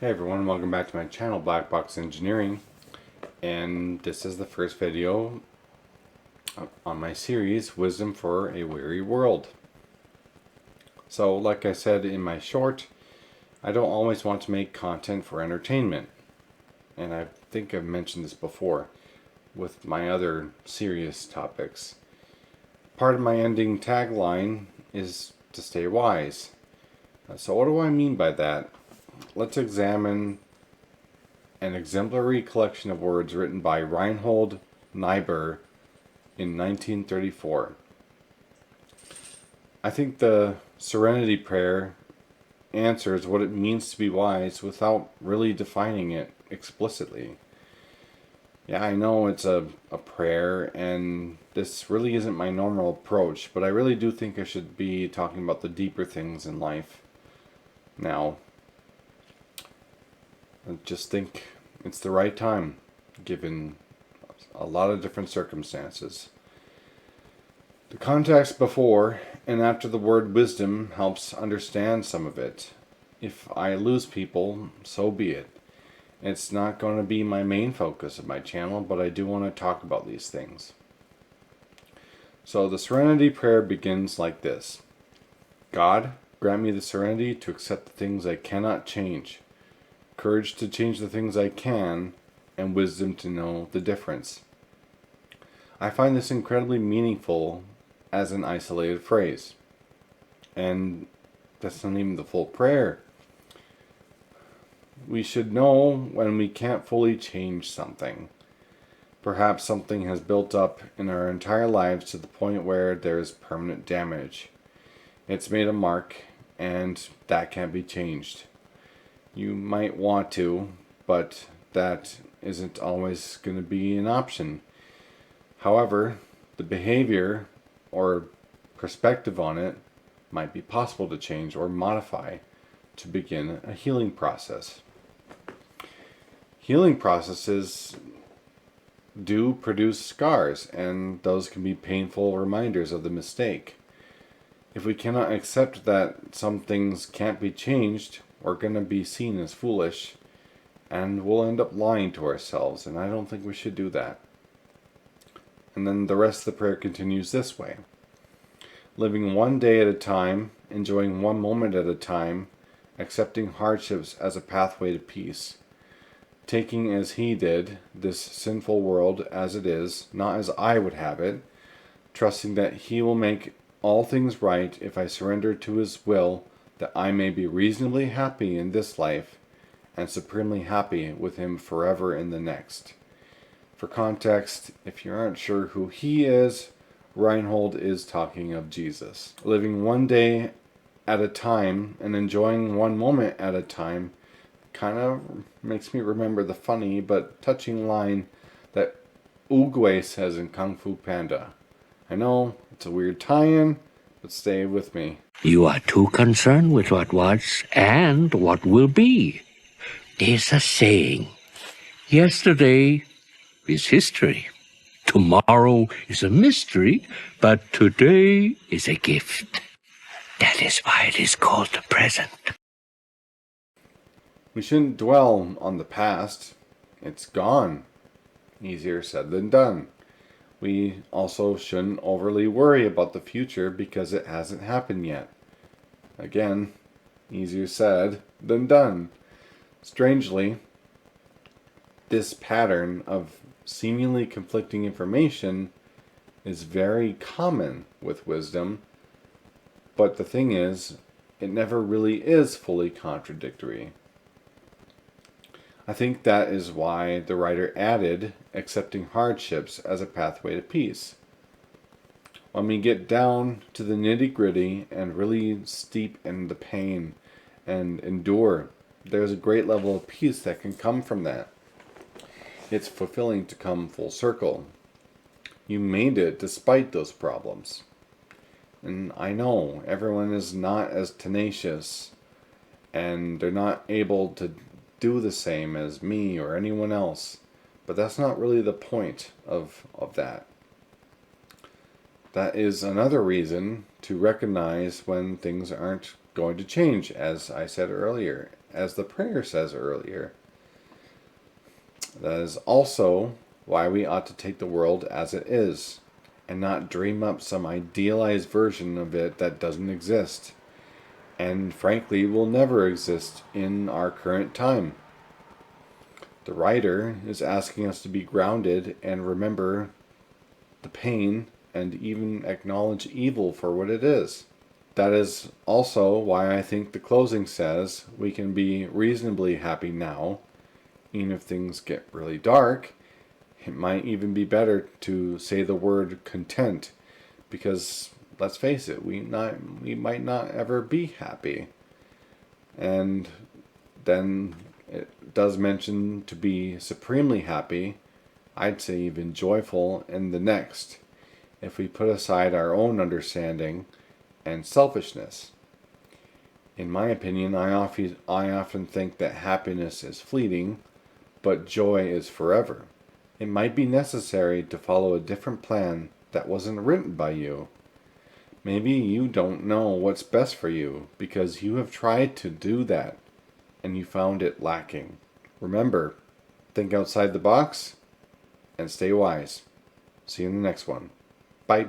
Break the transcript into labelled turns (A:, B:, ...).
A: Hey everyone, welcome back to my channel, Black Box Engineering, and this is the first video on my series, Wisdom for a Weary World. So, like I said in my short, I don't always want to make content for entertainment, and I think I've mentioned this before with my other serious topics. Part of my ending tagline is to stay wise. So what do I mean by that? Let's examine an exemplary collection of words written by Reinhold Niebuhr in 1934. I think the Serenity Prayer answers what it means to be wise without really defining it explicitly. Yeah, I know it's a prayer, and this really isn't my normal approach, but I really do think I should be talking about the deeper things in life now. I just think it's the right time, given a lot of different circumstances. The context before and after the word wisdom helps understand some of it. If I lose people, so be it. It's not going to be my main focus of my channel, but I do want to talk about these things. So the Serenity Prayer begins like this. God, grant me the serenity to accept the things I cannot change, courage to change the things I can, and wisdom to know the difference. I find this incredibly meaningful as an isolated phrase. And that's not even the full prayer. We should know when we can't fully change something. Perhaps something has built up in our entire lives to the point where there is permanent damage. It's made a mark, and that can't be changed. You might want to, but that isn't always going to be an option. However, the behavior or perspective on it might be possible to change or modify to begin a healing process. Healing processes do produce scars, and those can be painful reminders of the mistake. If we cannot accept that some things can't be changed, we're going to be seen as foolish, and we'll end up lying to ourselves, and I don't think we should do that. And then the rest of the prayer continues this way. Living one day at a time, enjoying one moment at a time, accepting hardships as a pathway to peace. Taking as he did, this sinful world as it is, not as I would have it, trusting that he will make all things right if I surrender to his will, that I may be reasonably happy in this life, and supremely happy with him forever in the next. For context, if you aren't sure who he is, Reinhold is talking of Jesus. Living one day at a time and enjoying one moment at a time kind of makes me remember the funny but touching line that Oogway says in Kung Fu Panda. I know, it's a weird tie-in, but stay with me.
B: You are too concerned with what was and what will be. There's a saying, yesterday is history. Tomorrow is a mystery, but today is a gift. That is why it is called the present.
A: We shouldn't dwell on the past. It's gone. Easier said than done. We also shouldn't overly worry about the future because it hasn't happened yet. Again, easier said than done. Strangely, this pattern of seemingly conflicting information is very common with wisdom, but the thing is, it never really is fully contradictory. I think that is why the writer added accepting hardships as a pathway to peace. When we get down to the nitty-gritty and really steep in the pain and endure, there's a great level of peace that can come from that. It's fulfilling to come full circle. You made it despite those problems. And I know everyone is not as tenacious, and they're not able to do the same as me or anyone else, but that's not really the point of that. That is another reason to recognize when things aren't going to change, as I said earlier, as the prayer says earlier. That is also why we ought to take the world as it is, and not dream up some idealized version of it that doesn't exist, and frankly will never exist in our current time. The writer is asking us to be grounded and remember the pain and even acknowledge evil for what it is. That is also why I think the closing says we can be reasonably happy now, even if things get really dark. It might even be better to say the word content, because let's face it, we might not ever be happy. And then it does mention to be supremely happy, I'd say even joyful, in the next, if we put aside our own understanding and selfishness. In my opinion, I often think that happiness is fleeting, but joy is forever. It might be necessary to follow a different plan that wasn't written by you. Maybe you don't know what's best for you because you have tried to do that and you found it lacking. Remember, think outside the box and stay wise. See you in the next one. Bye.